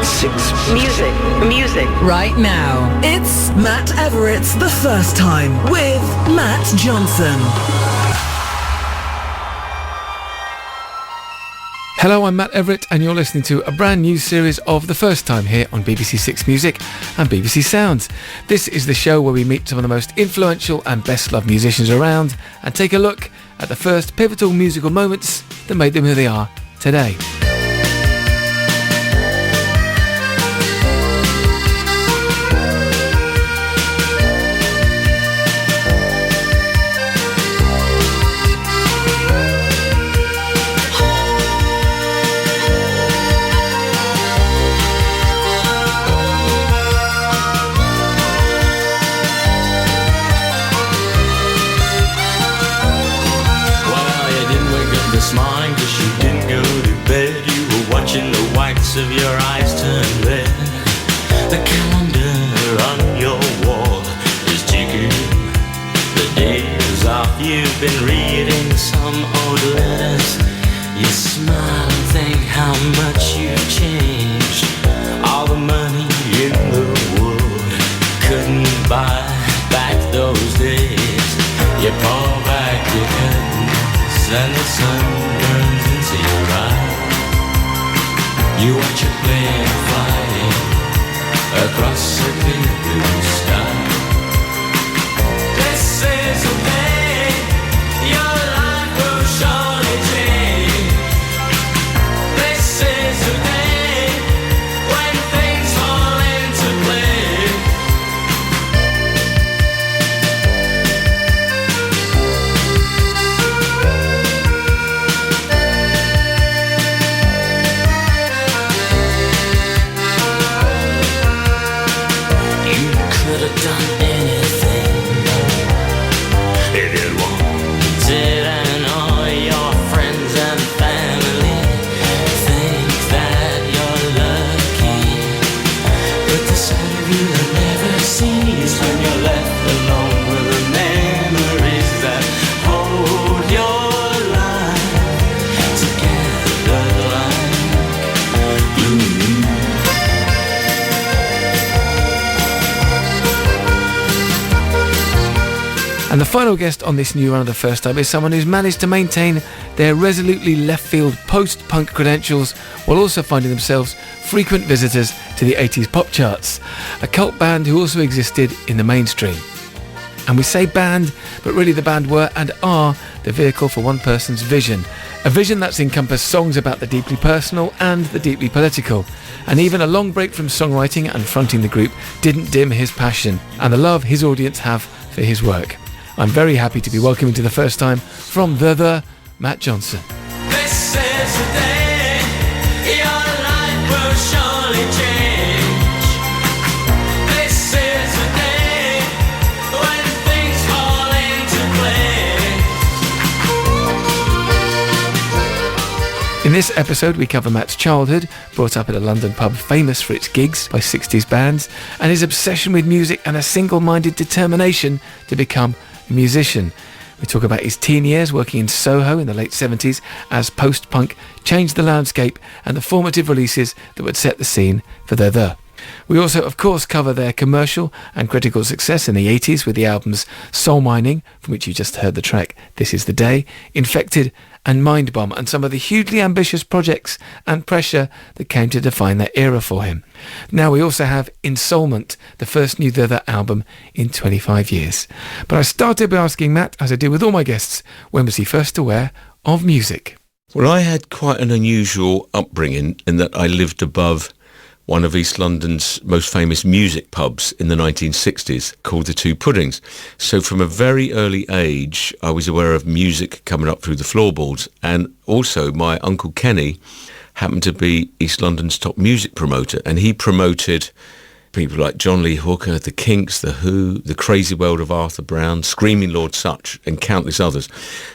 Six. Music. Right now, it's Matt Everett's The First Time with Matt Johnson. Hello, I'm Matt Everett and you're listening to a brand new series of The First Time here on BBC Six Music and BBC Sounds. This is the show where we meet some of the most influential and best loved musicians around and take a look at the first pivotal musical moments that made them who they are today. Of your eyes turn red. The calendar on your wall is ticking. The days off, you've been reading some old letters. You smile and think how much you've changed. All the money in the world couldn't buy back those days. You pull back your curtains and the sun burns into your eyes. You watch a plane flying across a clear blue sky. This is the day your life will surely change. This is the day when things fall into place. Could have done anything if you wanted, and all your friends and family think that you're lucky. But the sight of you that never sees when you're left alone with the memories that hold your life together like glue. And the final guest on this new run of The First Time is someone who's managed to maintain their resolutely left-field post-punk credentials while also finding themselves frequent visitors to the 80s pop charts. A cult band who also existed in the mainstream. And we say band, but really the band were and are the vehicle for one person's vision. A vision that's encompassed songs about the deeply personal and the deeply political. And even a long break from songwriting and fronting the group didn't dim his passion and the love his audience have for his work. I'm very happy to be welcoming to The First Time from the Matt Johnson. This is the day your life will surely change. This is the day when things fall into place. In this episode, we cover Matt's childhood, brought up at a London pub famous for its gigs by 60s bands, and his obsession with music and a single-minded determination to become a musician. We talk about his teen years working in Soho in the late 70s as post-punk changed the landscape and the formative releases that would set the scene for the. We also, of course, cover their commercial and critical success in the 80s with the albums Soul Mining, from which you just heard the track This Is The Day, Infected and Mind Bomb, and some of the hugely ambitious projects and pressure that came to define that era for him. Now we also have Insoulment, the first new The album in 25 years. But I started by asking Matt, as I do with all my guests, when was he first aware of music? Well, I had quite an unusual upbringing in that I lived above one of East London's most famous music pubs in the 1960s called the Two Puddings. So from a very early age, I was aware of music coming up through the floorboards. And also my Uncle Kenny happened to be East London's top music promoter. And he promoted people like John Lee Hooker, The Kinks, The Who, The Crazy World of Arthur Brown, Screaming Lord Sutch, and countless others.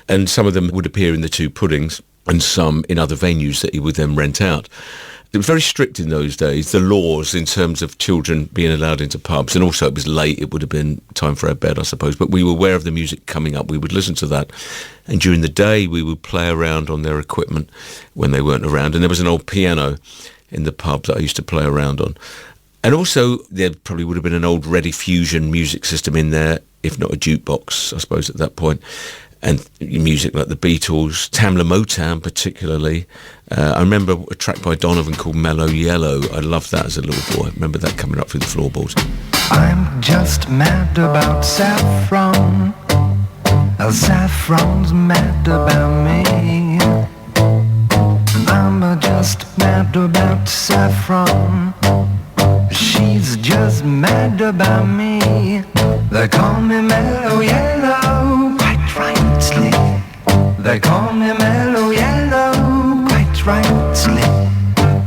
And some of them would appear in the Two Puddings and some in other venues that he would then rent out. It was very strict in those days, the laws in terms of children being allowed into pubs, and also it was late, it would have been time for our bed, I suppose, but we were aware of the music coming up, we would listen to that, and during the day we would play around on their equipment when they weren't around, and there was an old piano in the pub that I used to play around on. And also, there probably would have been an old Rediffusion music system in there, if not a jukebox, I suppose, at that point. And music like the Beatles, Tamla Motown particularly. I remember a track by Donovan called Mellow Yellow. I loved that as a little boy. I remember that coming up through the floorboards. I'm just mad about saffron. Saffron's mad about me. I'm just mad about saffron. She's just mad about me. They call me Mellow Yellow, quite rightly. They call me Mellow Yellow, quite rightly.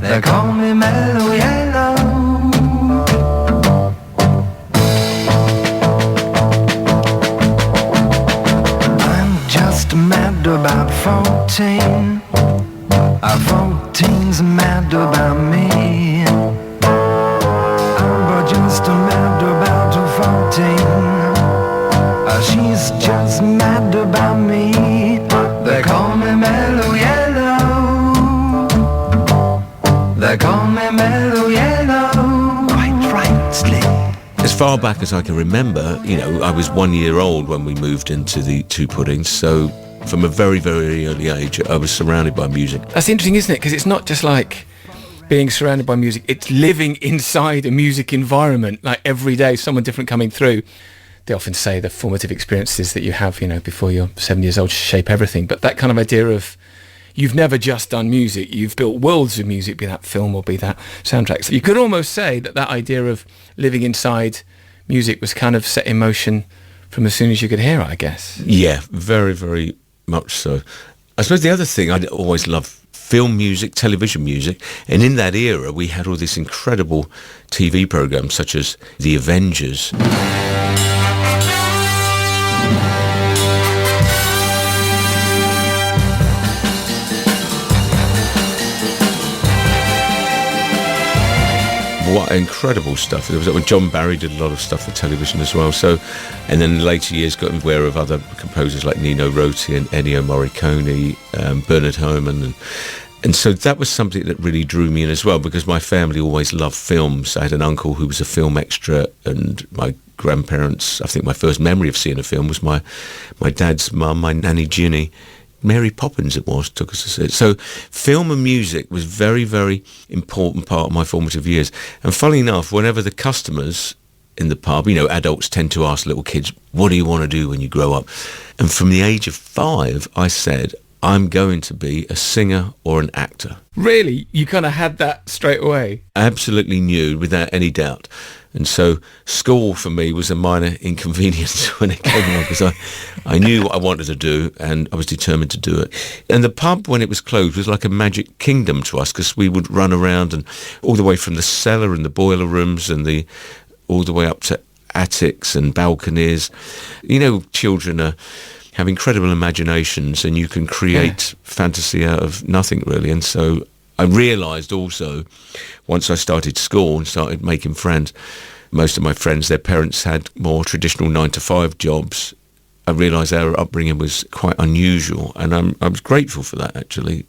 They call me Mellow Yellow. I'm just mad about 14. 14's mad about me. Just mad about 14. She's just mad about me. They call me Mellow Yellow. They call me Mellow Yellow, quite rightly. As far back as I can remember, I was 1 year old when we moved into the Two Puddings, so from a very, very early age, I was surrounded by music. That's interesting, isn't it? Because it's not just like being surrounded by music, it's living inside a music environment, like every day, someone different coming through. They often say the formative experiences that you have, before you're 7 years old shape everything. But that kind of idea of you've never just done music, you've built worlds of music, be that film or be that soundtrack. So you could almost say that idea of living inside music was kind of set in motion from as soon as you could hear it, I guess. Yeah, very, very much so. I suppose the other thing I'd always loved, film music, television music, and in that era we had all these incredible TV programs such as The Avengers. What incredible stuff. There was when John Barry did a lot of stuff for television as well. So, and then in later years got aware of other composers like Nino Roti and Ennio Morricone, Bernard Herrmann, and so that was something that really drew me in as well, because my family always loved films. I had an uncle who was a film extra, and my grandparents, I think my first memory of seeing a film was my dad's mum, my nanny Ginny. Mary Poppins it was, took us to see it. So film and music was very, very important part of my formative years. And funnily enough, whenever the customers in the pub, adults tend to ask little kids, what do you want to do when you grow up? And from the age of 5, I said, I'm going to be a singer or an actor. Really? You kind of had that straight away? Absolutely knew, without any doubt. And so school for me was a minor inconvenience when it came along, because I knew what I wanted to do and I was determined to do it. And the pub, when it was closed, was like a magic kingdom to us, because we would run around and all the way from the cellar and the boiler rooms and all the way up to attics and balconies. Children have incredible imaginations, and you can create fantasy out of nothing, really. And so I realised also, once I started school and started making friends, most of my friends, their parents had more traditional 9-to-5 jobs. I realised our upbringing was quite unusual, and I was grateful for that, actually.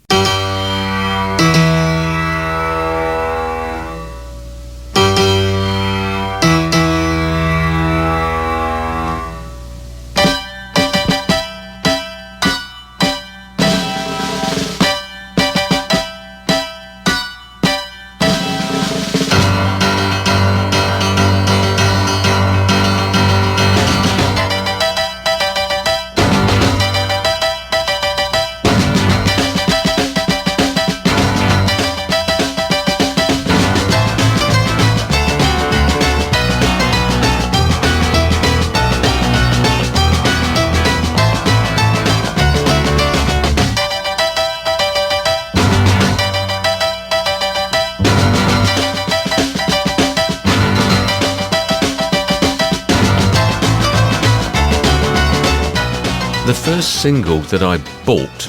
The first single that I bought,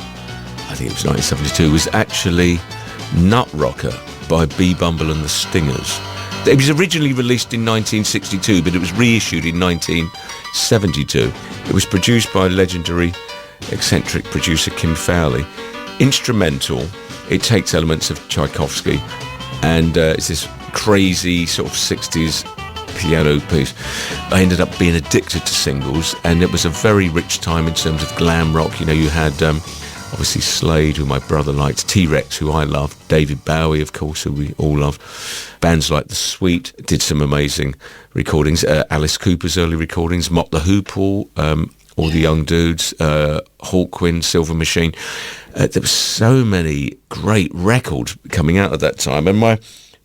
I think it was 1972, was actually Nut Rocker by B. Bumble and the Stingers. It was originally released in 1962, but it was reissued in 1972. It was produced by legendary eccentric producer Kim Fowley. Instrumental, it takes elements of Tchaikovsky, and it's this crazy sort of 60s piano piece. I ended up being addicted to singles, and it was a very rich time in terms of glam rock. You know, you had obviously Slade, who my brother liked, T-Rex, who I loved, David Bowie, of course, who we all loved. Bands like The Sweet did some amazing recordings. Alice Cooper's early recordings, Mott the Hoople, all the young dudes, Hawkwind, Silver Machine. There were so many great records coming out at that time, and my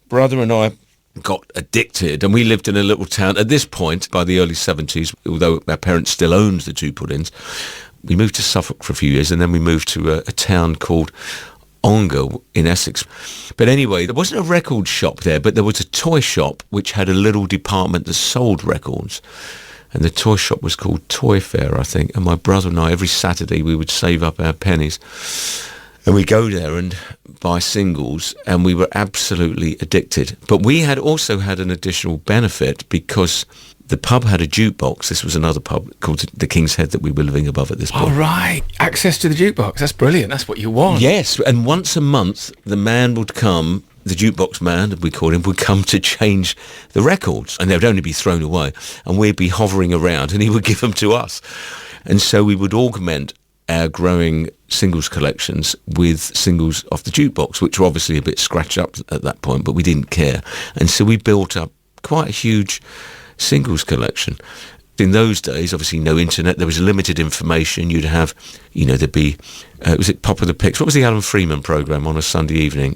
brother and I got addicted, and we lived in a little town. At this point, by the early 70s, although our parents still owned the Two Puddings, we moved to Suffolk for a few years, and then we moved to a town called Ongar in Essex. But anyway, there wasn't a record shop there, but there was a toy shop which had a little department that sold records. And the toy shop was called Toy Fair, I think. And my brother and I, every Saturday, we would save up our pennies. And we'd go there and buy singles, and we were absolutely addicted. But we had also had an additional benefit because the pub had a jukebox. This was another pub called the King's Head that we were living above at this point. Oh, right. Access to the jukebox. That's brilliant. That's what you want. Yes. And once a month, the man would come, the jukebox man, we called him, would come to change the records. And they would only be thrown away. And we'd be hovering around, and he would give them to us. And so we would augment our growing singles collections with singles off the jukebox, which were obviously a bit scratched up at that point, but we didn't care. And so we built up quite a huge singles collection. In those days, obviously no internet, there was limited information. You'd have, you know, there'd be, was it Pop of the Pics? What was the Alan Freeman programme on a Sunday evening?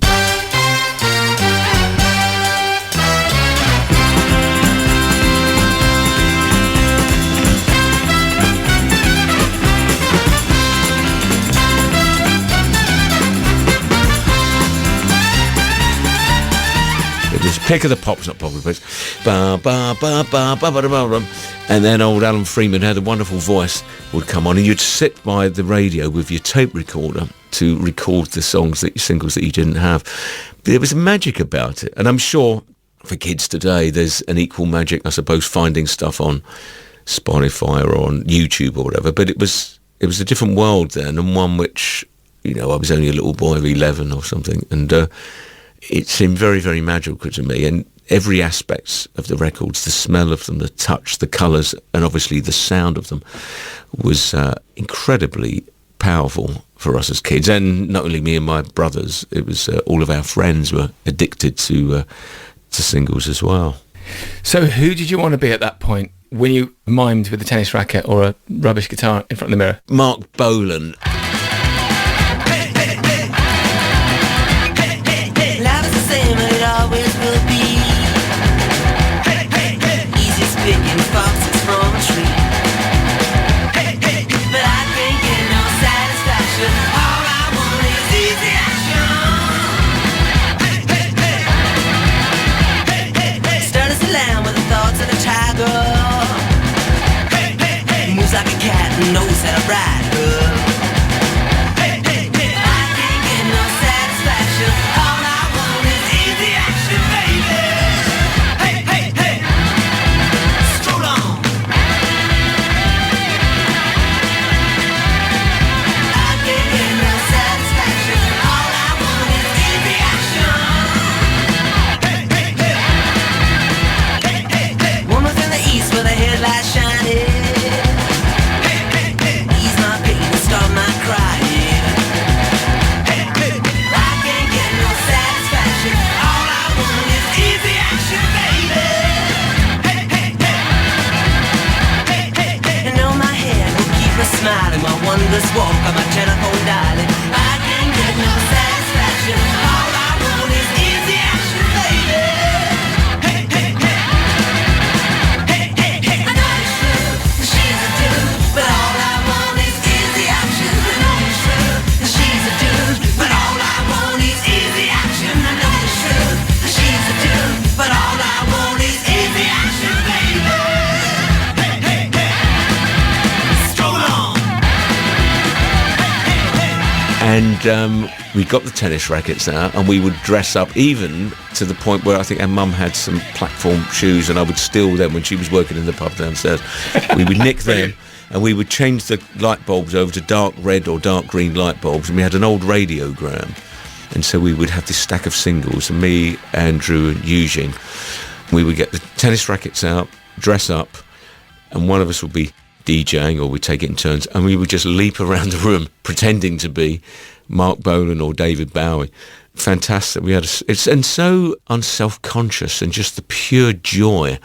Pick of the Pops, not Pop of the Pics. Ba, ba, ba, ba, ba, ba, ba, ba. And then old Alan Freeman had a wonderful voice, would come on, and you'd sit by the radio with your tape recorder to record the singles that you didn't have. But there was a magic about it. And I'm sure for kids today, there's an equal magic, I suppose, finding stuff on Spotify or on YouTube or whatever. But it was a different world then, and one which, you know, I was only a little boy of 11 or something, and it seemed very, very magical to me. And every aspect of the records, the smell of them, the touch, the colours, and obviously the sound of them was incredibly powerful for us as kids. And not only me and my brothers, it was all of our friends were addicted to singles as well. So who did you want to be at that point when you mimed with a tennis racket or a rubbish guitar in front of the mirror? Mark Bolan. Knows how to ride, girl. Hey, hey, hey. I can't get no satisfaction. All I want is easy action, baby. Hey, hey, hey. Stroll on. I can't get no satisfaction. All I want is easy action. Hey, hey, hey. Hey, hey, hey. Woman's in the east with her headlights shining. Smiling, my wondrous walk on my telephone dialing. I can't get no satisfaction. All I want is easy action, baby. Hey, hey, hey. Hey, hey, hey. I know you should, she's a dude, but all I want is easy action. I know you should, she's a dude, but all I want is easy action. I know you should, she's a dude, but all I want is easy action, baby. Hey, hey, hey. Stroll on. And we got the tennis rackets out, and we would dress up, even to the point where I think our mum had some platform shoes, and I would steal them when she was working in the pub downstairs. We would nick them, and we would change the light bulbs over to dark red or dark green light bulbs, and we had an old radiogram. And so we would have this stack of singles, and me, Andrew and Eugene, we would get the tennis rackets out, dress up, and one of us would be DJing, or we'd take it in turns, and we would just leap around the room pretending to be Mark Bolan or David Bowie. Fantastic. And so unself-conscious, and just the pure joy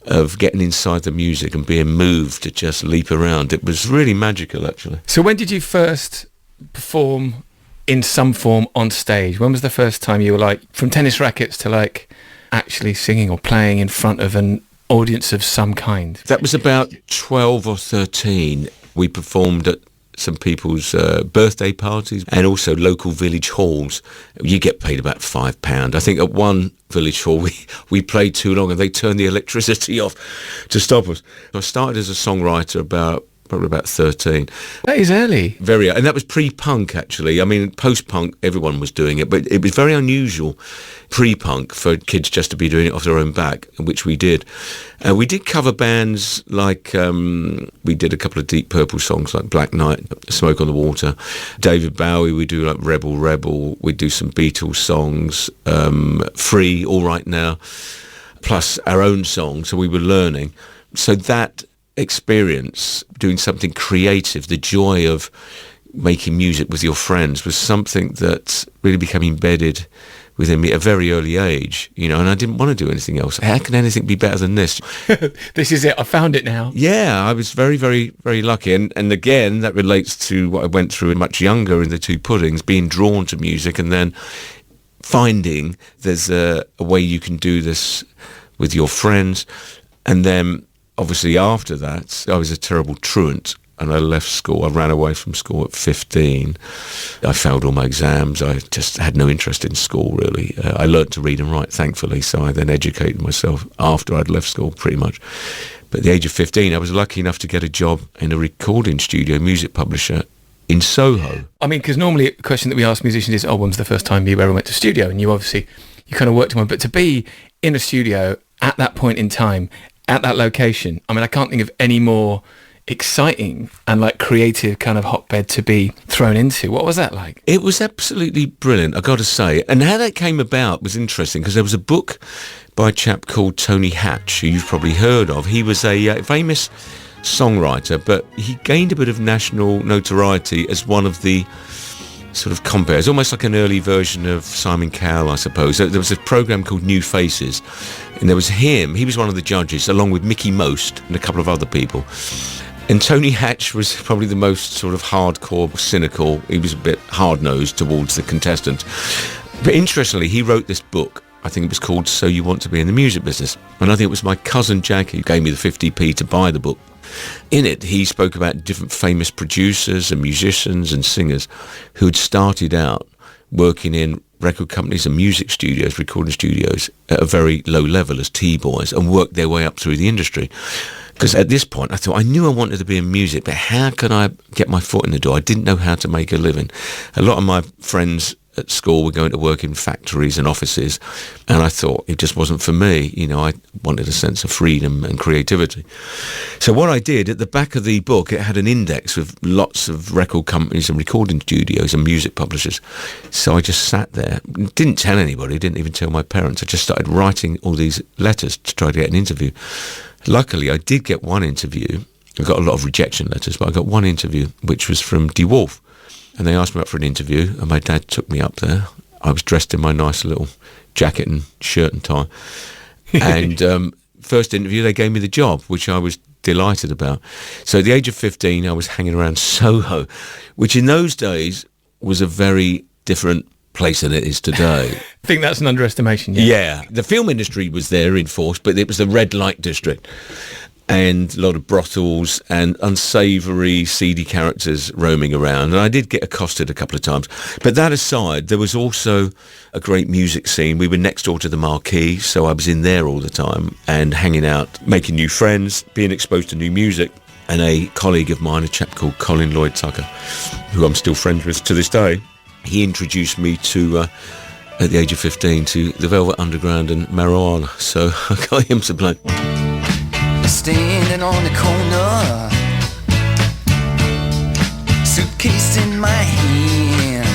of getting inside the music and being moved to just leap around. It was really magical, actually. So when did you first perform in some form on stage? When was the first time you were like, from tennis rackets to like actually singing or playing in front of an audience of some kind? That was about 12 or 13. We performed at some people's birthday parties and also local village halls. You get paid about £5. I think at one village hall we played too long and they turned the electricity off to stop us. I started as a songwriter probably about 13. That is early. Very, and that was pre-punk, actually. I mean, post-punk, everyone was doing it, but it was very unusual pre-punk for kids just to be doing it off their own back, which we did. We did cover bands like, we did a couple of Deep Purple songs like Black Knight, Smoke on the Water. David Bowie, we do like Rebel Rebel. We do some Beatles songs, Free, All Right Now, plus our own songs, so we were learning. So that experience, doing something creative, the joy of making music with your friends, was something that really became embedded within me at a very early age, and I didn't want to do anything else. How can anything be better than this? This is it, I found it now. Yeah, I was very, very, very lucky. And again, that relates to what I went through much younger in the Two Puddings, being drawn to music and then finding there's a way you can do this with your friends. And then obviously after that, I was a terrible truant and I left school. I ran away from school at 15. I failed all my exams. I just had no interest in school, really. I learnt to read and write, thankfully, so I then educated myself after I'd left school, pretty much. But at the age of 15, I was lucky enough to get a job in a recording studio, music publisher, in Soho. I mean, because normally a question that we ask musicians is, when's the first time you ever went to studio? And you kind of worked in one. But to be in a studio at that point in time, at that location, I mean, I can't think of any more exciting and like creative kind of hotbed to be thrown into. What was that like? It was absolutely brilliant, I've got to say. And how that came about was interesting, because there was a book by a chap called Tony Hatch, who you've probably heard of. He was a famous songwriter, but he gained a bit of national notoriety as one of the sort of compares, almost like an early version of Simon Cowell, I suppose. There was a program called New Faces, and there was him. He was one of the judges, along with Mickey Most and a couple of other people. And Tony Hatch was probably the most sort of hardcore, cynical. He was a bit hard-nosed towards the contestants. But interestingly, he wrote this book. I think it was called So You Want to Be in the Music Business. And I think it was my cousin Jackie who gave me the 50p to buy the book. In it, he spoke about different famous producers and musicians and singers who had started out working in record companies and music studios, recording studios, at a very low level as T-boys, and worked their way up through the industry. Because at this point, I thought, I knew I wanted to be in music, but how could I get my foot in the door? I didn't know how to make a living. A lot of my friends at school were going to work in factories and offices, and I thought it just wasn't for me. I wanted a sense of freedom and creativity. So what I did, at the back of the book, it had an index with lots of record companies and recording studios and music publishers. So I just sat there, didn't tell anybody, didn't even tell my parents. I just started writing all these letters to try to get an interview. Luckily, I did get one interview. I got a lot of rejection letters, but I got one interview, which was from DeWolf. And they asked me up for an interview, and my dad took me up there. I was dressed in my nice little jacket and shirt and tie. And first interview, they gave me the job, which I was delighted about. So at the age of 15, I was hanging around Soho, which in those days was a very different place than it is today. I think that's an underestimation. Yeah. The film industry was there in force, but it was the red light district. And a lot of brothels and unsavoury, seedy characters roaming around. And I did get accosted a couple of times. But that aside, there was also a great music scene. We were next door to the Marquee, so I was in there all the time and hanging out, making new friends, being exposed to new music. And a colleague of mine, a chap called Colin Lloyd Tucker, who I'm still friends with to this day, he introduced me to, at the age of 15, to the Velvet Underground and marijuana. So I got him to play. Standing on the corner, suitcase in my hand,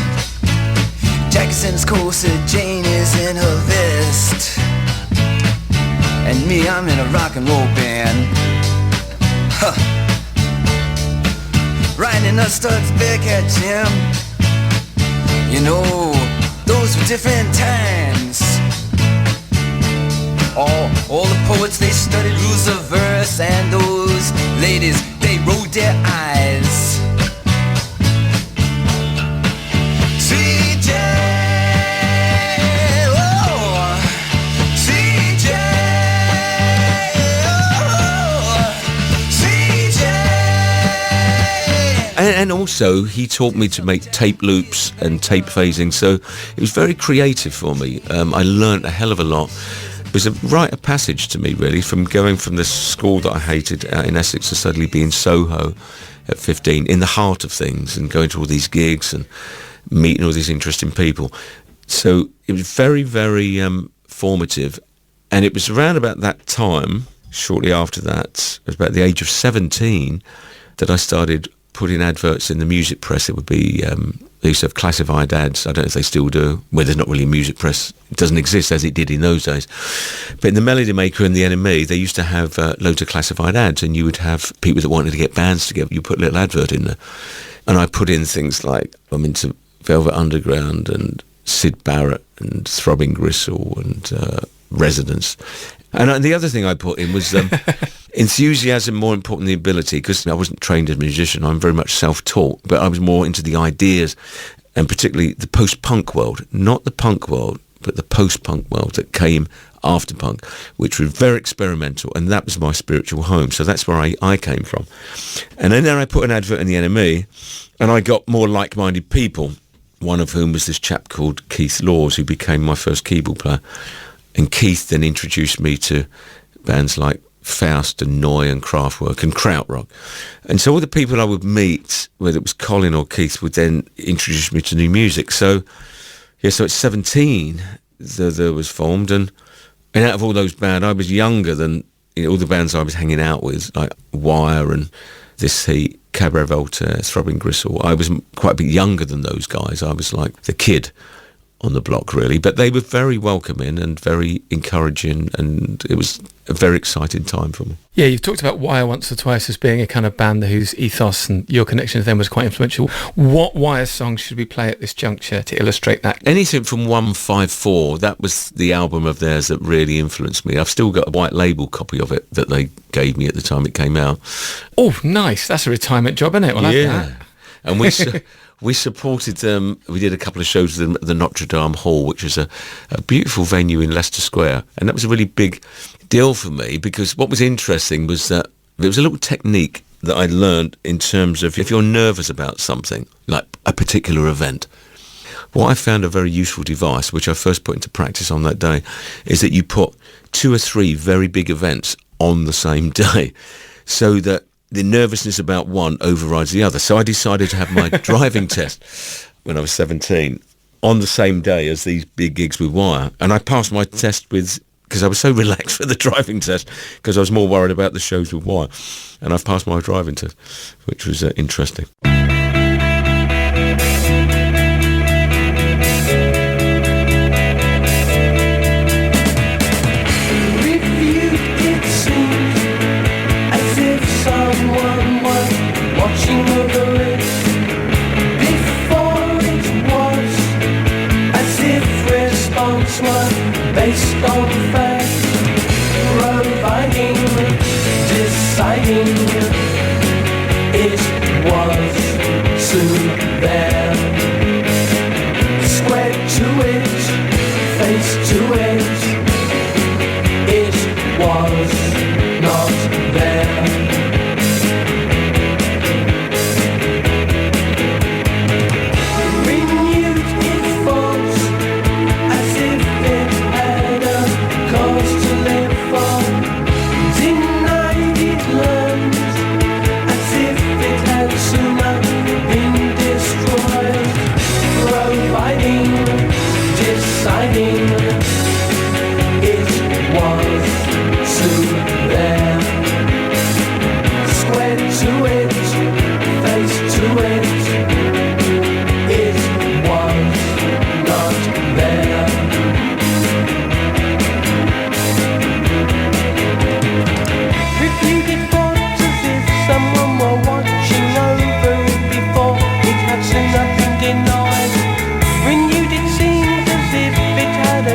Jackson's corset, Jane is in her vest, and me, I'm in a rock and roll band. Huh. Riding a Studs Bearcat, Jim. You know, those were different times. All the poets, they studied rules of verse, and those ladies, they rolled their eyes. CJ, oh, CJ, oh, CJ. And also, he taught me to make tape loops and tape phasing, so it was very creative for me. I learnt a hell of a lot. It was a rite of passage to me, really, from going from this school that I hated out in Essex to suddenly be in Soho at 15, in the heart of things, and going to all these gigs and meeting all these interesting people. So it was very, very formative. And it was around about that time, shortly after that, it was about the age of 17, that I started putting adverts in the music press. It would be, they used to have classified ads. I don't know if they still do, where there's not really a music press. It doesn't exist as it did in those days. But in the Melody Maker and the NME, they used to have loads of classified ads, and you would have people that wanted to get bands together. You put a little advert in there. And I put in things like, I'm into Velvet Underground and Syd Barrett and Throbbing Gristle and Residence. And the other thing I put in was enthusiasm more important than the ability, because I wasn't trained as a musician. I'm very much self-taught, but I was more into the ideas, and particularly the post-punk world, not the punk world, but the post-punk world that came after punk, which was very experimental, and that was my spiritual home. So that's where I came from. And then I put an advert in the NME, and I got more like-minded people, one of whom was this chap called Keith Laws, who became my first keyboard player. And Keith then introduced me to bands like Faust and Neu! And Kraftwerk and Krautrock. And so all the people I would meet, whether it was Colin or Keith, would then introduce me to new music. So, yeah, so at 17, there was formed. And out of all those bands, I was younger than all the bands I was hanging out with, like Wire and This Heat, Cabaret Voltaire, Throbbing Gristle. I was quite a bit younger than those guys. I was like the kid on the block, really, but they were very welcoming and very encouraging, and it was a very exciting time for me. Yeah, you've talked about Wire once or twice as being a kind of band whose ethos and your connection to them was quite influential. What Wire songs should we play at this juncture to illustrate that? Anything from 154, that was the album of theirs that really influenced me. I've still got a white label copy of it that they gave me at the time it came out. Oh, nice. That's a retirement job, isn't it? We'll have that. And we supported them. We did a couple of shows with them at the Notre Dame Hall, which is a beautiful venue in Leicester Square. And that was a really big deal for me, because what was interesting was that there was a little technique that I learned in terms of if you're nervous about something, like a particular event. What I found a very useful device, which I first put into practice on that day, is that you put 2 or 3 very big events on the same day, so that the nervousness about one overrides the other. So I decided to have my driving test when I was 17 on the same day as these big gigs with Wire. And I passed my test because I was so relaxed for the driving test, because I was more worried about the shows with Wire. And I've passed my driving test, which was interesting. Based on facts, providing, deciding, it was soon there. Square to it, face to it, it was not there. Renewed its thoughts as if it had a cause to live for. Denied it land as if it had sooner been destroyed. Providing, deciding, it was soon there. Square to it, face to it, it was not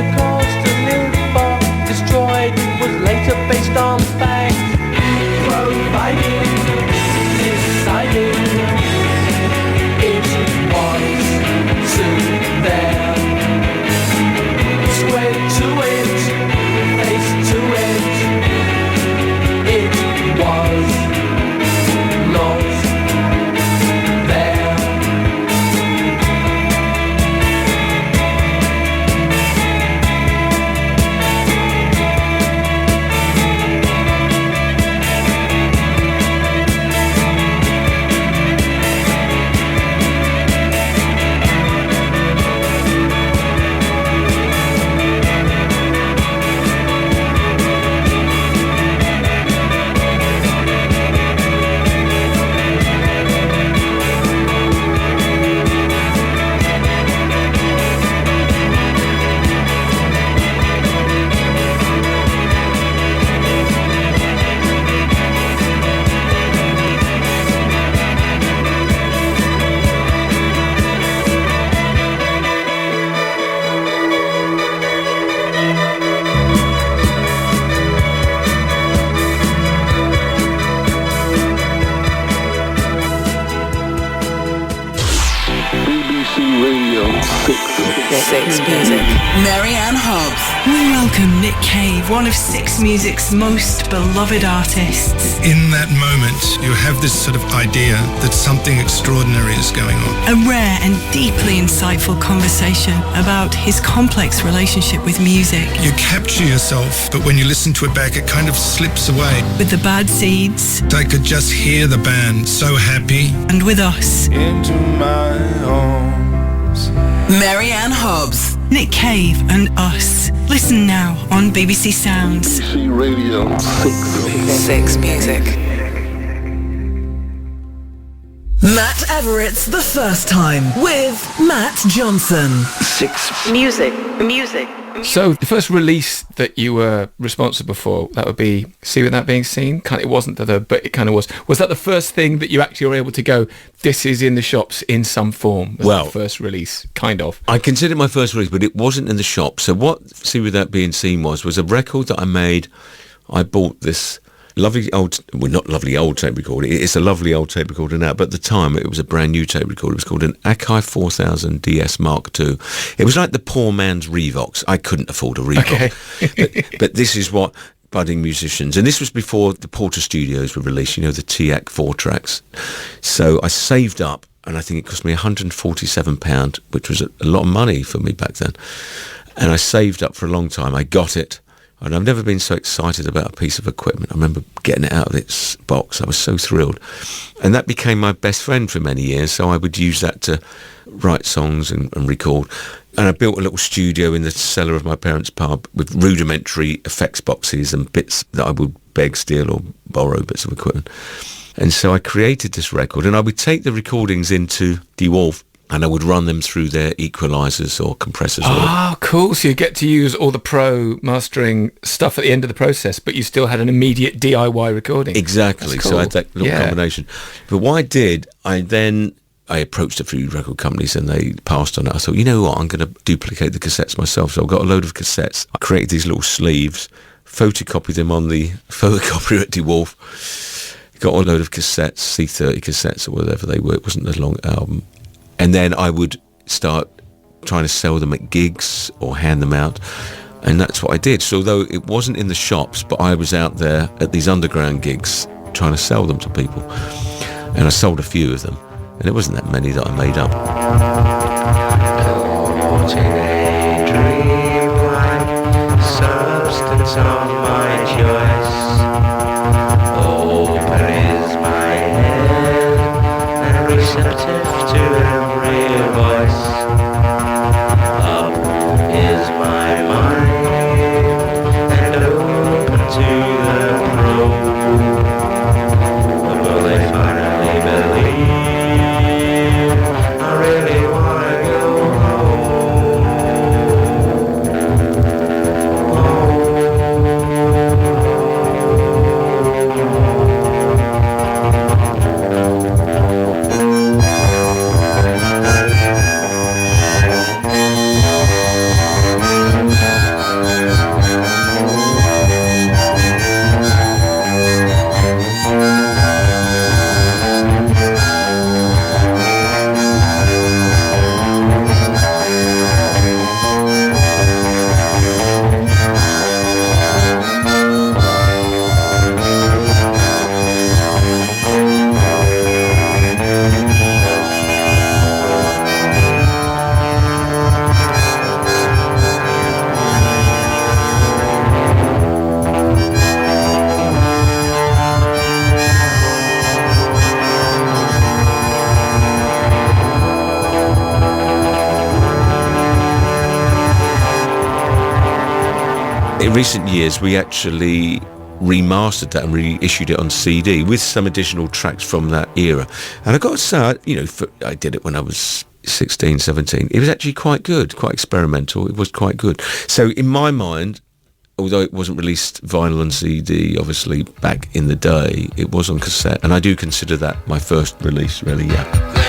a cause to live for. Destroyed was later based on fact. Providing, deciding, it was soon there. Square to it, face to it, it was not there. Six Music. Marianne Hobbs. We welcome Nick Cave, one of Six Music's most beloved artists. In that moment, you have this sort of idea that something extraordinary is going on. A rare and deeply insightful conversation about his complex relationship with music. You capture yourself, but when you listen to it back, it kind of slips away. With the Bad Seeds. I could just hear the band so happy. And with us. Into my arms. Marianne Hobbs. Nick Cave and Us. Listen now on BBC Sounds. BBC Radio 6. Six Music. Matt Everett's The First Time with Matt Johnson. 6. Music. Music. So the first release that you were responsible for, that would be See Without Being Seen. It wasn't but it kind of was. Was that the first thing that you actually were able to go, this is in the shops in some form? Was Well, that the first release, kind of. I consider it my first release, but it wasn't in the shop. So what See Without Being Seen was a record that I made. I bought this lovely old, well, not lovely old tape recorder. It's a lovely old tape recorder now, but at the time it was a brand new tape recorder. It was called an Akai 4000 DS Mark II. It was like the poor man's Revox. I couldn't afford a Revox. Okay. but this is what budding musicians, and this was before the Porter Studios were released, the TAC 4 tracks. So I saved up, and I think it cost me £147, which was a lot of money for me back then. And I saved up for a long time. I got it. And I've never been so excited about a piece of equipment. I remember getting it out of its box. I was so thrilled. And that became my best friend for many years. So I would use that to write songs and record. And I built a little studio in the cellar of my parents' pub with rudimentary effects boxes and bits that I would beg, steal or borrow bits of equipment. And so I created this record. And I would take the recordings into DeWolf, and I would run them through their equalizers or compressors. Oh, cool. So you get to use all the pro mastering stuff at the end of the process, but you still had an immediate DIY recording. Exactly. Cool. So I had that little combination. But what I did, I approached a few record companies and they passed on it. I thought, you know what, I'm going to duplicate the cassettes myself. So I got a load of cassettes. I created these little sleeves, photocopied them on the photocopier at DeWolf, got a load of cassettes, C30 cassettes or whatever they were. It wasn't a long album. And then I would start trying to sell them at gigs or hand them out. And that's what I did. So although it wasn't in the shops, but I was out there at these underground gigs trying to sell them to people. And I sold a few of them. And it wasn't that many that I made up. Caught in a dreamlike substance of my choice. Open is my head and receptive to every voice. Up is my mind and open to the probe. Will they finally believe I really wanna go home? In recent years, we actually remastered that and reissued it on CD with some additional tracks from that era. And I got to say, I did it when I was 16, 17. It was actually quite good, quite experimental. It was quite good. So in my mind, although it wasn't released vinyl and CD, obviously, back in the day, it was on cassette. And I do consider that my first release, really, yeah.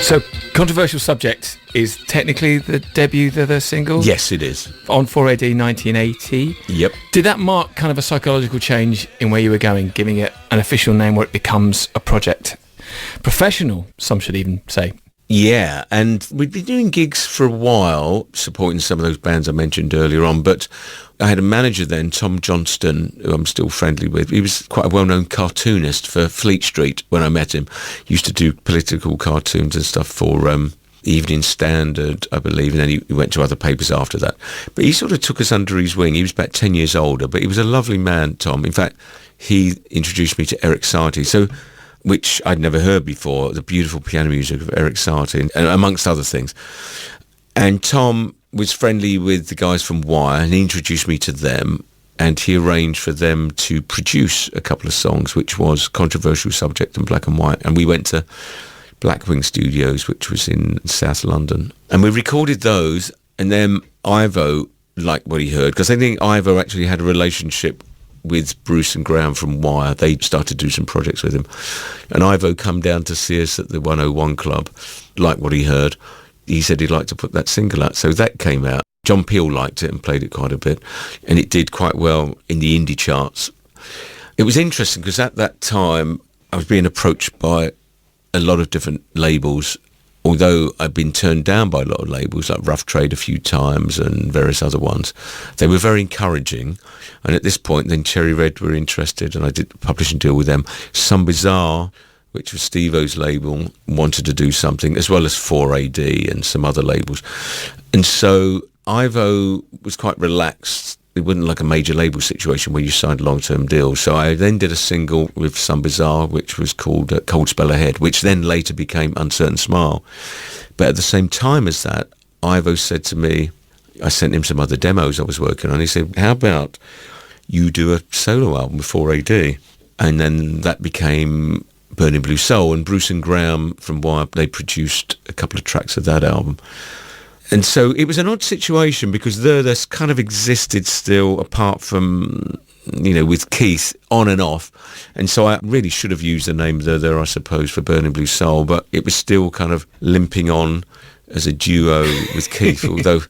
So, Controversial Subject is technically the debut, the single? Yes, it is. On 4AD 1980. Yep. Did that mark kind of a psychological change in where you were going, giving it an official name where it becomes a project? Professional, some should even say. Yeah, and we'd been doing gigs for a while, supporting some of those bands I mentioned earlier on, but I had a manager then, Tom Johnston, who I'm still friendly with. He was quite a well-known cartoonist for Fleet Street when I met him. He used to do political cartoons and stuff for Evening Standard, I believe, and then he went to other papers after that. But he sort of took us under his wing. He was about 10 years older, but he was a lovely man, Tom. In fact, he introduced me to Eric Satie, which I'd never heard before, the beautiful piano music of Eric Satie, and amongst other things. And Tom was friendly with the guys from Wire, and he introduced me to them, and he arranged for them to produce a couple of songs, which was Controversial Subject and Black and White. And we went to Blackwing Studios, which was in South London. And we recorded those, and then Ivo liked what he heard, because I think Ivo actually had a relationship with Bruce and Graham from Wire. They started to do some projects with him. And Ivo come down to see us at the 101 Club, liked what he heard. He said he'd like to put that single out. So that came out. John Peel liked it and played it quite a bit. And it did quite well in the indie charts. It was interesting because at that time I was being approached by a lot of different labels, although I'd been turned down by a lot of labels like Rough Trade a few times and various other ones. They were very encouraging, and at this point then Cherry Red were interested, and I did a publishing deal with them. Some Bizarre, which was Steve-O's label, wanted to do something, as well as 4AD and some other labels. And so Ivo was quite relaxed. It wasn't like a major label situation where you signed long-term deals. So I then did a single with Some Bizarre, which was called Cold Spell Ahead, which then later became Uncertain Smile. But at the same time as that, Ivo said to me, I sent him some other demos I was working on. He said, how about you do a solo album with 4AD? And then that became Burning Blue Soul. And Bruce and Graham from Wire, they produced a couple of tracks of that album. And so it was an odd situation because this kind of existed still apart from, with Keith on and off. And so I really should have used the name there, I suppose, for Burning Blue Soul, but it was still kind of limping on as a duo with Keith. Although,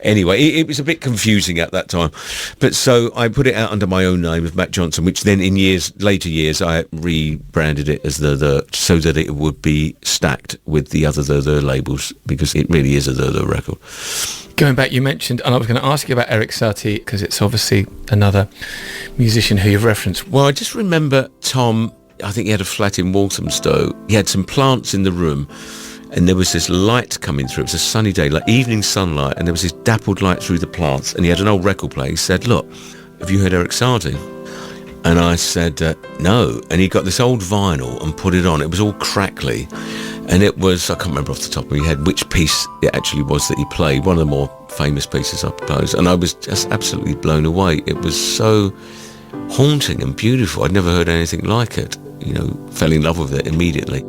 anyway, it was a bit confusing at that time. But so I put it out under my own name of Matt Johnson, which then in later years, I rebranded it as the so that it would be stacked with the other the labels, because it really is a the record. Going back, you mentioned, and I was going to ask you about Eric Satie, because it's obviously another musician who you've referenced. Well, I just remember Tom, I think he had a flat in Walthamstow. He had some plants in the room, and there was this light coming through. It was a sunny day, like evening sunlight, and there was this dappled light through the plants, and he had an old record player. He said, look, have you heard Eric Satie? And I said, no. And he got this old vinyl and put it on. It was all crackly. And it was, I can't remember off the top of my head which piece it actually was that he played, one of the more famous pieces, I suppose. And I was just absolutely blown away. It was so haunting and beautiful. I'd never heard anything like it. Fell in love with it immediately.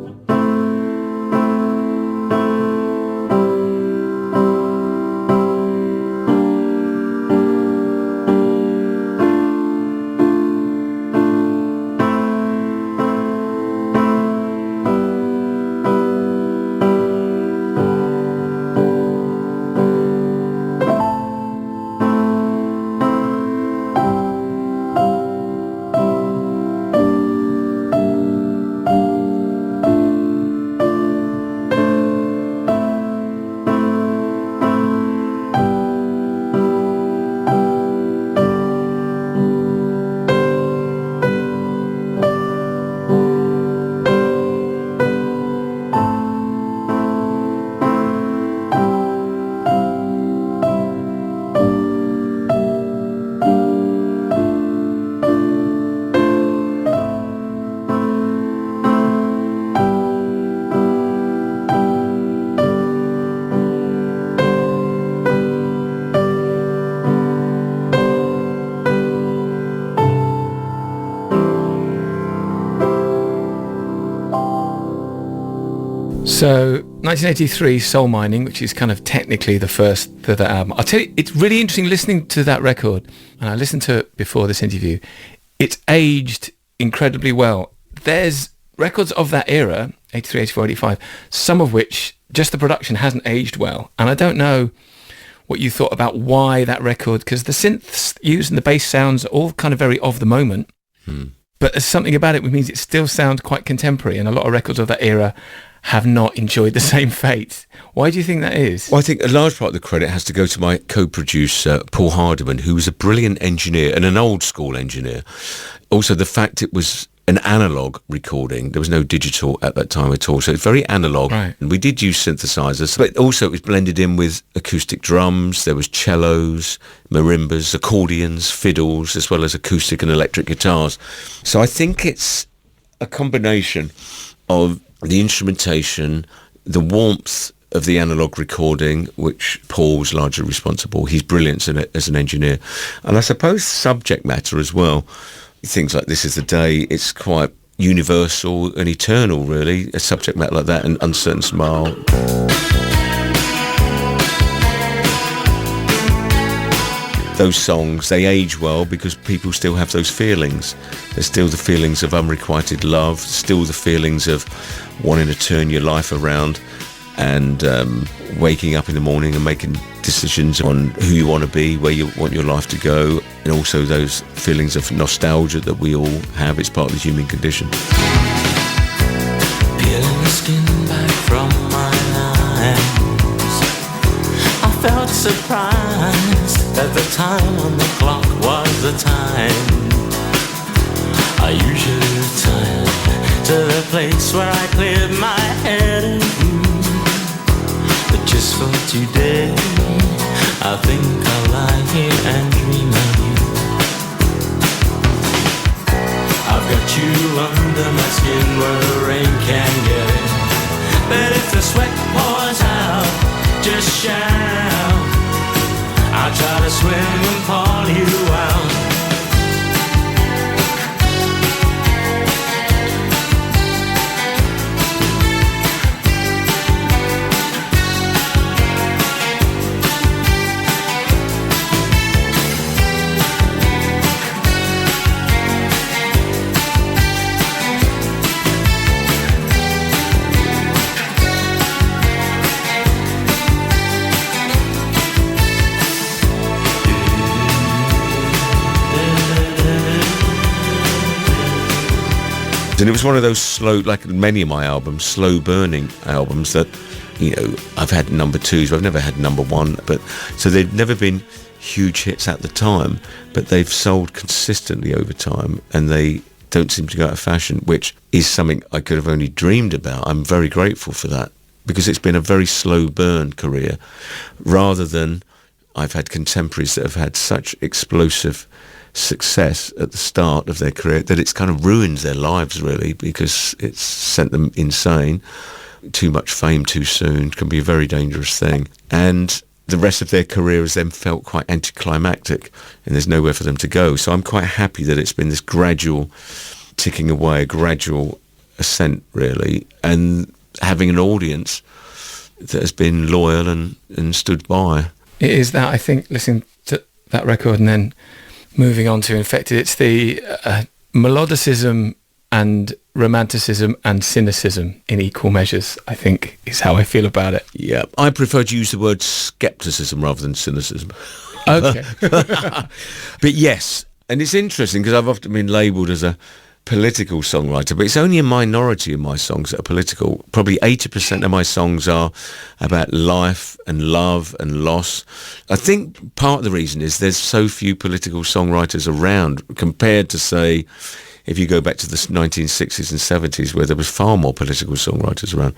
So 1983 Soul Mining, which is kind of technically the first for that album. I'll tell you, it's really interesting listening to that record, and I listened to it before this interview. It's aged incredibly well. There's records of that era, 83, 84, 85, some of which just the production hasn't aged well. And I don't know what you thought about why that record, because the synths used and the bass sounds are all kind of very of the moment. But there's something about it which means it still sounds quite contemporary, and a lot of records of that era have not enjoyed the same fate. Why do you think that is? Well, I think a large part of the credit has to go to my co-producer, Paul Hardiman, who was a brilliant engineer and an old school engineer. Also, the fact it was an analog recording. There was no digital at that time at all, so it's very analog. Right. And we did use synthesizers, but also it was blended in with acoustic drums. There was cellos, marimbas, accordions, fiddles, as well as acoustic and electric guitars. So I think it's a combination of the instrumentation, the warmth of the analog recording, which Paul's largely responsible. He's brilliant as an engineer. And I suppose subject matter as well. Things like This Is the Day, it's quite universal and eternal, really. A subject matter like that, and Uncertain Smile. Those songs, they age well because people still have those feelings. There's still the feelings of unrequited love, still the feelings of wanting to turn your life around and waking up in the morning and making decisions on who you want to be, where you want your life to go, and also those feelings of nostalgia that we all have. It's part of the human condition. Peeling the skin back from my eyes, I felt surprised that the time on the clock was the time I usually retire to the place where I cleared my head and view. But just for today, I think I'll lie here and dream of you. I've got you under my skin where the rain can't get in. But if the sweat pours out, just shout. I'll try to swim and call you out. And it was one of those slow, like many of my albums, slow burning albums that, you know, I've had number twos, but I've never had number one. But so they've never been huge hits at the time, but they've sold consistently over time, and they don't seem to go out of fashion, which is something I could have only dreamed about. I'm very grateful for that, because it's been a very slow burn career, rather than I've had contemporaries that have had such explosive success at the start of their career that it's kind of ruined their lives, really, because it's sent them insane. Too much fame too soon can be a very dangerous thing, and the rest of their career has then felt quite anticlimactic, and there's nowhere for them to go. So I'm quite happy that it's been this gradual ticking away, a gradual ascent, really, and having an audience that has been loyal and stood by. It is that, I think, listening to that record and then moving on to Infected, it's the melodicism and romanticism and cynicism in equal measures, I think, is how I feel about it. Yeah, I prefer to use the word skepticism rather than cynicism. Okay. But yes, and it's interesting because I've often been labelled as a political songwriter, but it's only a minority of my songs that are political. Probably 80% of my songs are about life and love and loss. I think part of the reason is there's so few political songwriters around compared to, say, if you go back to the 1960s and 70s, where there was far more political songwriters around.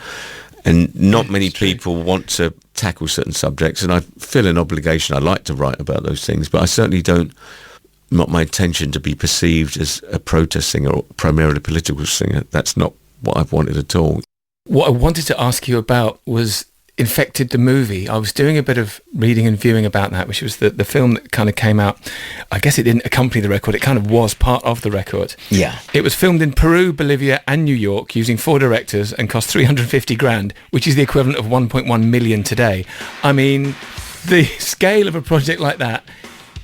And not many people want to tackle certain subjects, and I feel an obligation. I like to write about those things, but I certainly don't, not my intention to be perceived as a protest singer or primarily a political singer. That's not what I've wanted at all. What I wanted to ask you about was infected the movie. I was doing a bit of reading and viewing about that, which was the film that kind of came out. I guess it didn't accompany the record. It kind of was part of the record. Yeah. It was filmed in Peru, Bolivia and New York using 4 directors and cost 350 grand, which is the equivalent of 1.1 million today. I mean, the scale of a project like that,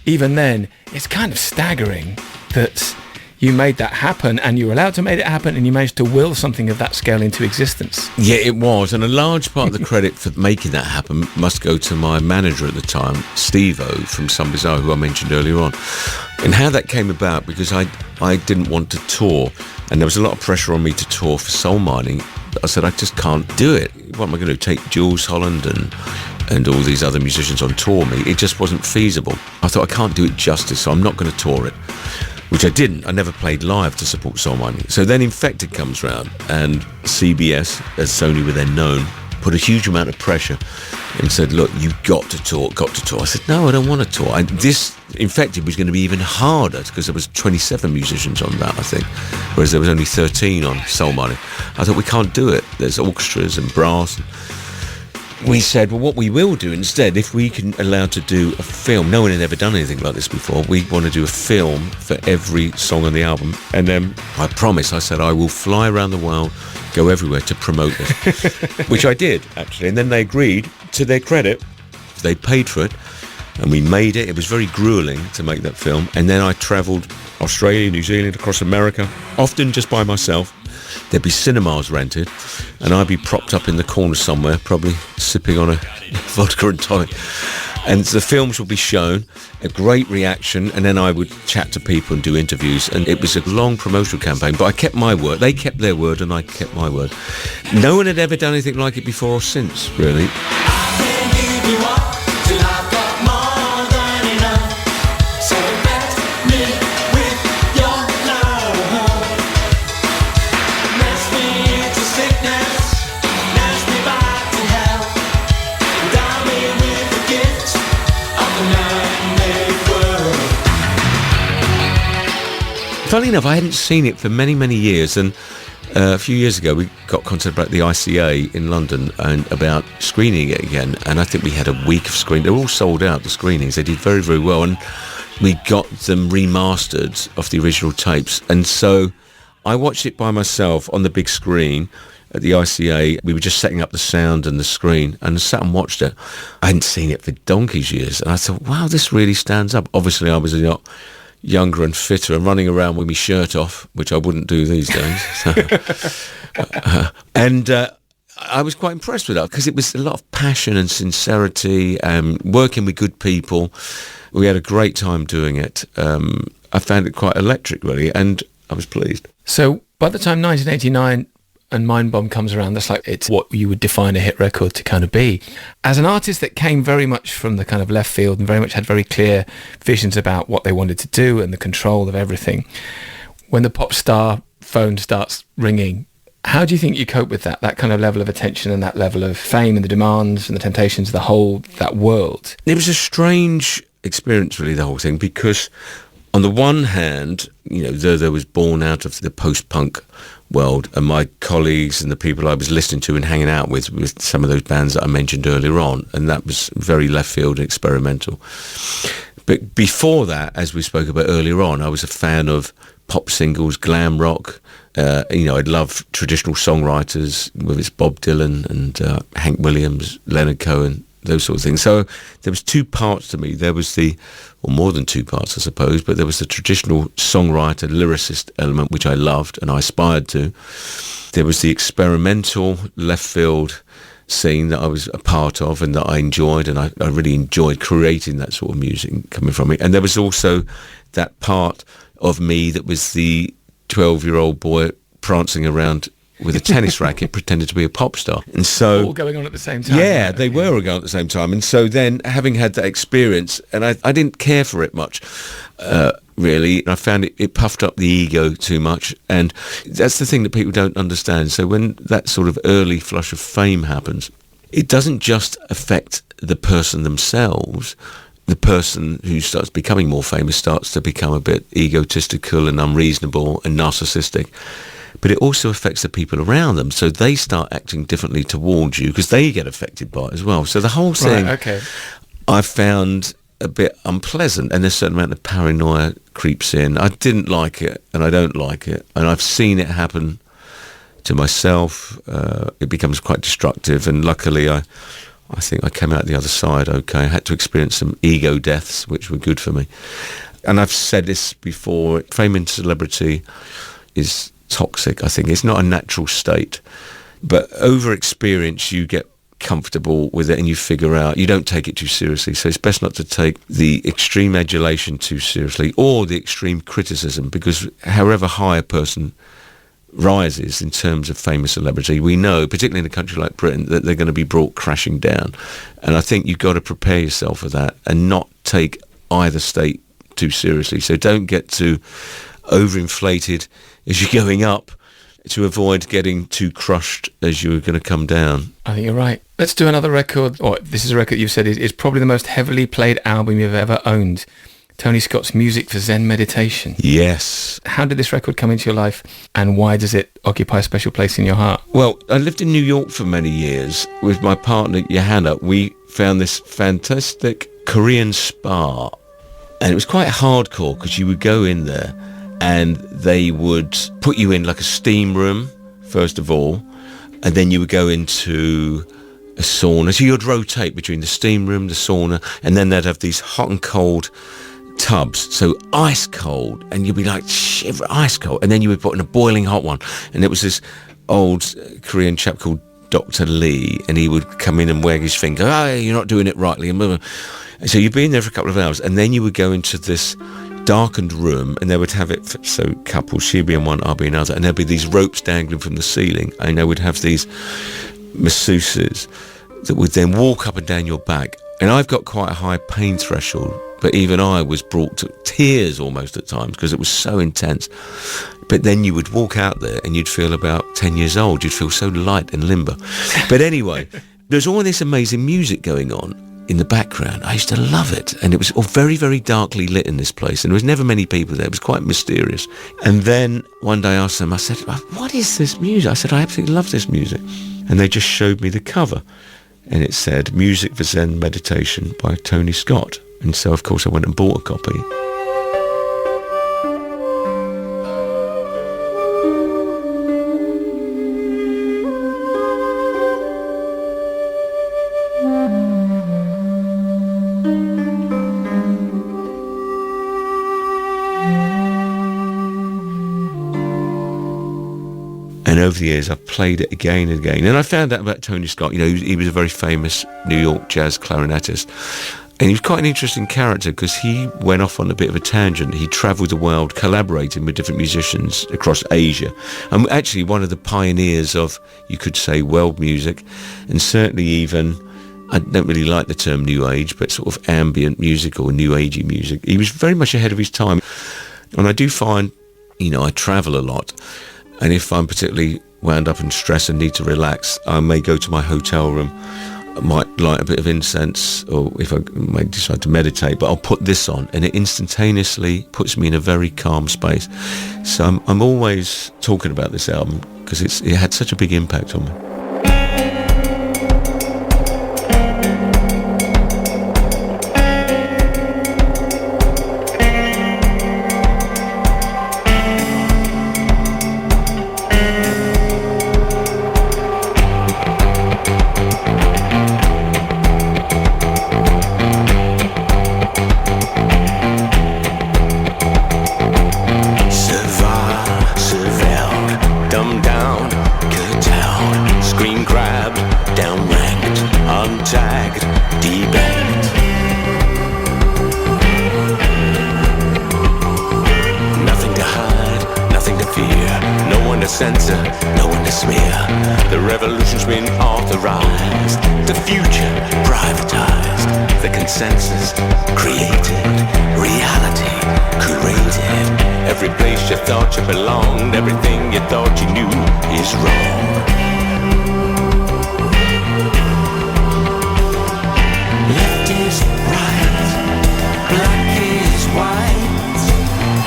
even then, it's kind of staggering that you made that happen, and you were allowed to make it happen, and you managed to will something of that scale into existence. Yeah, it was, and a large part of the credit for making that happen must go to my manager at the time, Steve-O from Some Bizarre, who I mentioned earlier on. And how that came about, because I didn't want to tour, and there was a lot of pressure on me to tour for Soul Mining. I said, I just can't do it. What am I going to do, take Jules Holland and all these other musicians on tour me? It just wasn't feasible. I thought, I can't do it justice, so I'm not going to tour it. Which I didn't. I never played live to support Soul Mining. So then Infected comes round, and CBS, as Sony were then known, put a huge amount of pressure and said, look, you've got to tour. I said, no, I don't want to tour. This Infected was going to be even harder because there was 27 musicians on that, I think, whereas there was only 13 on Soul Mining. I thought, we can't do it. There's orchestras and brass. We said, well, what we will do instead, if we can allow to do a film, no one had ever done anything like this before, we want to do a film for every song on the album. And then I said, I will fly around the world, go everywhere to promote it, which I did, actually. And then they agreed, to their credit, they paid for it, and we made it. It was very grueling to make that film. And then I travelled Australia, New Zealand, across America, often just by myself. There'd be cinemas rented, and I'd be propped up in the corner somewhere, probably sipping on a vodka and tonic. And the films would be shown, a great reaction, and then I would chat to people and do interviews. And it was a long promotional campaign, but I kept my word. They kept their word, and I kept my word. No one had ever done anything like it before or since, really. Funny enough, I hadn't seen it for many, many years, and a few years ago we got contacted about the ICA in London and about screening it again, and I think we had a week of screening. They were all sold out, the screenings. They did very, very well, and we got them remastered off the original tapes, and so I watched it by myself on the big screen at the ICA. We were just setting up the sound and the screen, and I sat and watched it. I hadn't seen it for donkey's years, and I thought, wow, this really stands up. Obviously, I was a lot younger and fitter and running around with my shirt off, which I wouldn't do these days. And I was quite impressed with that because it was a lot of passion and sincerity and working with good people. We had a great time doing it. I found it quite electric, really, and I was pleased. So by the time 1989 and Mind Bomb comes around, that's like, it's what you would define a hit record to kind of be. As an artist that came very much from the kind of left field and very much had very clear visions about what they wanted to do and the control of everything, when the pop star phone starts ringing, how do you think you cope with that kind of level of attention and that level of fame and the demands and the temptations of the whole, that world? It was a strange experience, really, the whole thing, because on the one hand, you know, though there was born out of the post-punk world, and my colleagues and the people I was listening to and hanging out with some of those bands that I mentioned earlier on, and that was very left field and experimental. But before that, as we spoke about earlier on, I was a fan of pop singles, glam rock. You know, I'd love traditional songwriters, whether it's Bob Dylan and Hank Williams, Leonard Cohen, those sort of things. So there was two parts to me. There was or more than two parts, I suppose, but there was the traditional songwriter, lyricist element, which I loved and I aspired to. There was the experimental left field scene that I was a part of and that I enjoyed, and I really enjoyed creating that sort of music coming from it. And there was also that part of me that was the 12-year-old boy prancing around with a tennis racket, pretended to be a pop star. And so all going on at the same time. Yeah, they were all going on at the same time. And so then, having had that experience, and I didn't care for it much, really. I found it puffed up the ego too much. And that's the thing that people don't understand. So when that sort of early flush of fame happens, it doesn't just affect the person themselves. The person who starts becoming more famous starts to become a bit egotistical and unreasonable and narcissistic. but it also affects the people around them. So they start acting differently towards you because they get affected by it as well. So the whole thing, I found a bit unpleasant, and there's a certain amount of paranoia creeps in. I didn't like it, and I don't like it, and I've seen it happen to myself. It becomes quite destructive, and luckily I think I came out the other side okay. I had to experience some ego deaths, which were good for me. And I've said this before, fame and celebrity is toxic. I think it's not a natural state, but over experience you get comfortable with it and you figure out you don't take it too seriously. So it's best not to take the extreme adulation too seriously or the extreme criticism, because however high a person rises in terms of famous celebrity, we know, particularly in a country like Britain, that they're going to be brought crashing down. And I think you've got to prepare yourself for that and not take either state too seriously. So don't get too overinflated as you're going up to avoid getting too crushed as you're going to come down. I think you're right. Let's do another record. This is a record you've said is probably the most heavily played album you've ever owned. Tony Scott's Music for Zen Meditation. Yes. How did this record come into your life, and why does it occupy a special place in your heart? Well, I lived in New York for many years with my partner, Johanna. We found this fantastic Korean spa, and it was quite hardcore because you would go in there and they would put you in like a steam room, first of all, and then you would go into a sauna. So you'd rotate between the steam room, the sauna, and then they'd have these hot and cold tubs, so ice cold, and you'd be like shiver, ice cold, and then you would put in a boiling hot one, and it was this old Korean chap called Dr. Lee, and he would come in and wag his finger, oh, you're not doing it rightly, and so you'd be in there for a couple of hours, and then you would go into this darkened room, and they would have it for, so couples, she'd be in one, I'll be in another, and there'd be these ropes dangling from the ceiling, and they would have these masseuses that would then walk up and down your back. And I've got quite a high pain threshold, but even I was brought to tears almost at times because it was so intense. But then you would walk out there and you'd feel about 10 years old. You'd feel so light and limber. But anyway, there's all this amazing music going on in the background. I used to love it. And it was all very, very darkly lit in this place. And there was never many people there. It was quite mysterious. And then one day I asked them, I said, what is this music? I said, I absolutely love this music. And they just showed me the cover. And it said, Music for Zen Meditation by Tony Scott. And so, of course, I went and bought a copy. And over the years, I've played it again and again. And I found out about Tony Scott. You know, he was a very famous New York jazz clarinetist. And he was quite an interesting character because he went off on a bit of a tangent. He travelled the world collaborating with different musicians across Asia. And actually one of the pioneers of, you could say, world music. And certainly even, I don't really like the term New Age, but sort of ambient music or New Agey music. He was very much ahead of his time. And I do find, you know, I travel a lot. And if I'm particularly wound up and stressed and need to relax, I may go to my hotel room. I might light a bit of incense, or if I may decide to meditate, but I'll put this on and it instantaneously puts me in a very calm space. So I'm always talking about this album because it had such a big impact on me. Censor, no one to smear. The revolution's been authorized, the future privatized, the consensus created, reality curated. Every place you thought you belonged, everything you thought you knew is wrong. Left is right, black is white,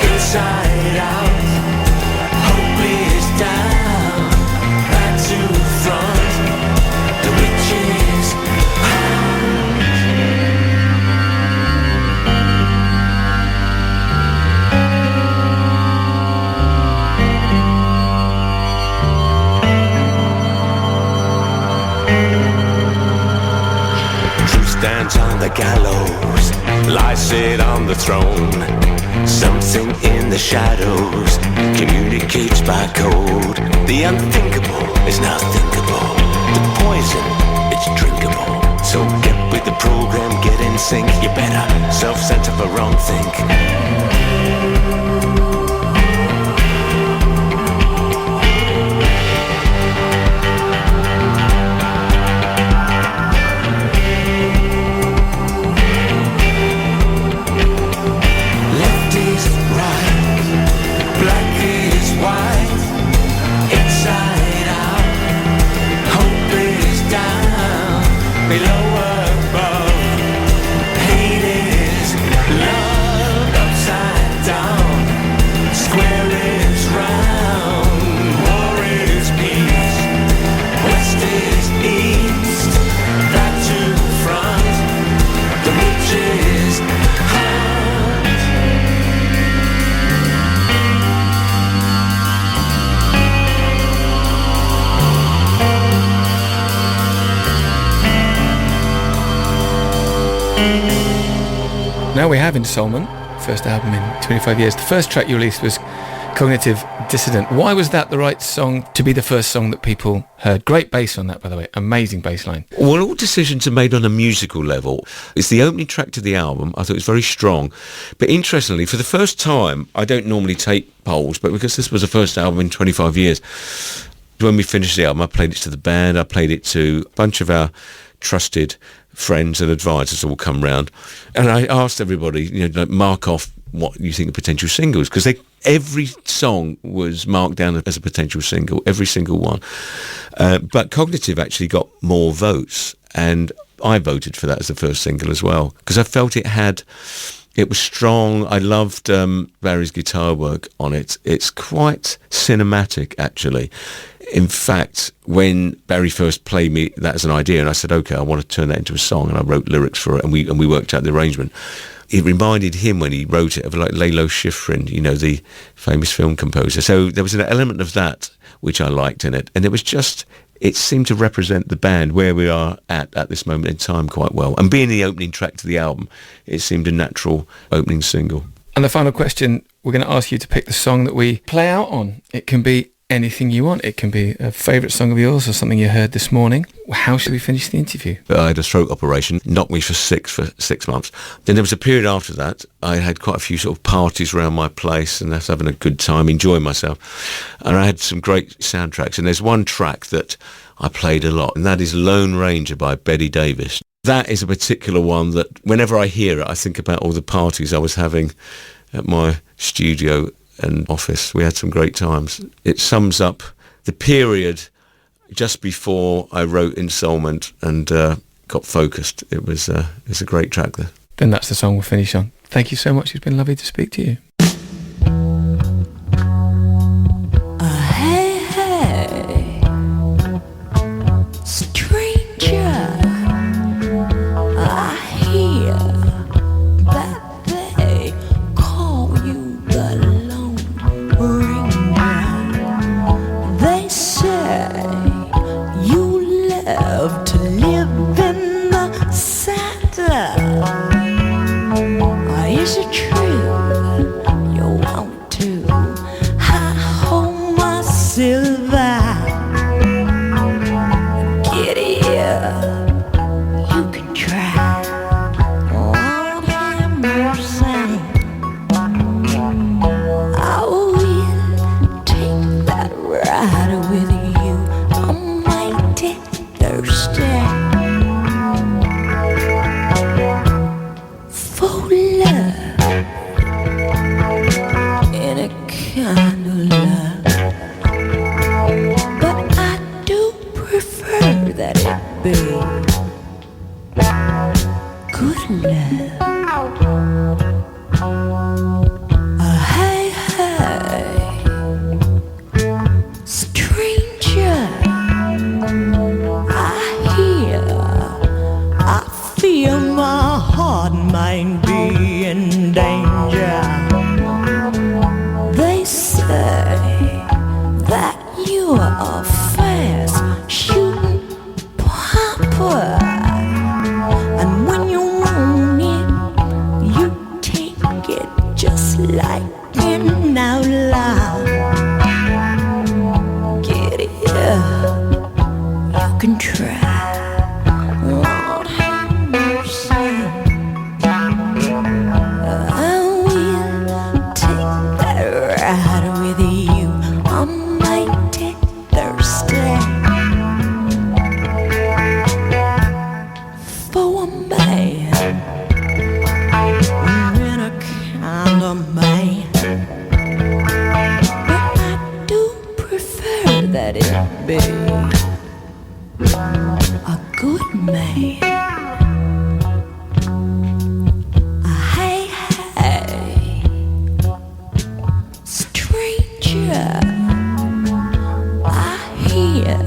inside out. Hope is down. stands on the gallows, lies sit on the throne. Something in the shadows communicates by code. The unthinkable is now thinkable. The poison, it's drinkable. So get with the program, get in sync. You better self-censor for wrong think. Now we have Ensoulment, first album in 25 years. The first track you released was Cognitive Dissident. Why was that the right song to be the first song that people heard? Great bass on that, by the way. Amazing bass line. Well, all decisions are made on a musical level. It's the opening track to the album. I thought it was very strong. But interestingly, for the first time, I don't normally take polls, but because this was the first album in 25 years, when we finished the album, I played it to the band. I played it to a bunch of our trusted friends and advisors all come round, and I asked everybody, mark off what you think the potential singles, because every song was marked down as a potential single, every single one. But Cognitive actually got more votes, and I voted for that as the first single as well, because I felt it was strong. I loved Barry's guitar work on it. It's quite cinematic, actually. In fact, when Barry first played me that as an idea, and I said, okay, I want to turn that into a song, and I wrote lyrics for it, and we worked out the arrangement. It reminded him, when he wrote it, of like Lalo Schifrin, the famous film composer. So there was an element of that which I liked in it, and it seemed to represent the band where we are at this moment in time quite well. And being the opening track to the album, it seemed a natural opening single. And the final question, we're going to ask you to pick the song that we play out on. It can be anything you want. It can be a favourite song of yours or something you heard this morning. How should we finish the interview? I had a throat operation, knocked me for 6 months. Then there was a period after that. I had quite a few sort of parties around my place, and I was having a good time, enjoying myself. And I had some great soundtracks. And there's one track that I played a lot, and that is Lone Ranger by Betty Davis. That is a particular one that whenever I hear it, I think about all the parties I was having at my studio and office. We had some great times. It sums up the period just before I wrote Ensoulment and got focused. It's a great track there. Then that's the song we'll finish on. Thank you so much. It's been lovely to speak to you. Hey, hey, stranger, I hear that they call you the Lone Ranger. They say you love to live in the saddle. Is it true you want to hold my silver? Giddy up, you can try. Lord have mercy, I will take that ride with you. I'm mighty thirsty for love, any kind of love, but I do prefer that it be good love. Hey, hey, stranger, I hear, I feel my heart might be in danger. They say that you are a fast shooting popper, and when say, hey, hey, stranger, I hear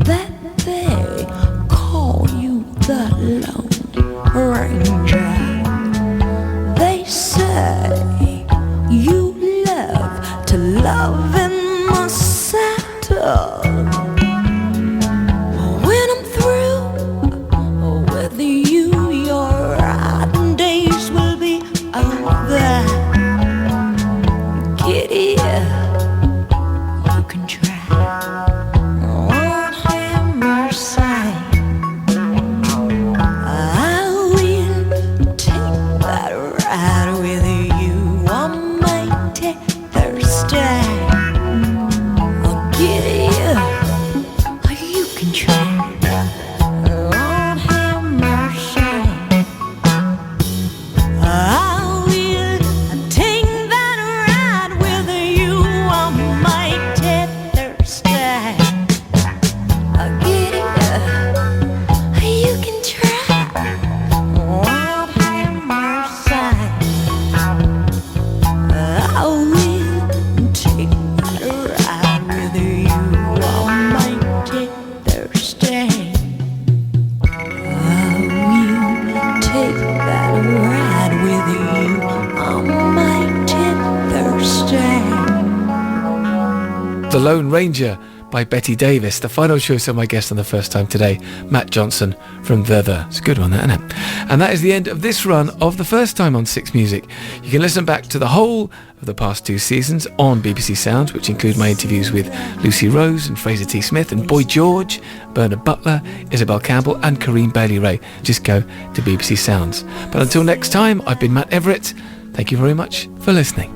that they call you the Lone Ranger. They say you love to love in my saddle. When I'm through with you, your riding days will be over. Giddy up, you can try. Lord have mercy, I will take that ride with you. I'm mighty thirsty. Giddy up, you can try. Lord have mercy, I will take that ride with you. I'm mighty thirsty. Giddy up, you can try. Lord have mercy, I will take that ride with you. I'm mighty thirsty. I will take that ride with you. I'm mighty thirsty. The Lone Ranger by Betty Davis, the final choice of my guest on the first time today, Matt Johnson from The. It's a good one, that, isn't it? And that is the end of this run of the first time on Six Music. You can listen back to the whole of the past 2 seasons on BBC Sounds, which include my interviews with Lucy Rose and Fraser T. Smith and Boy George, Bernard Butler, Isabel Campbell and Kareem Bailey-Rae. Just go to BBC Sounds. But until next time, I've been Matt Everett. Thank you very much for listening.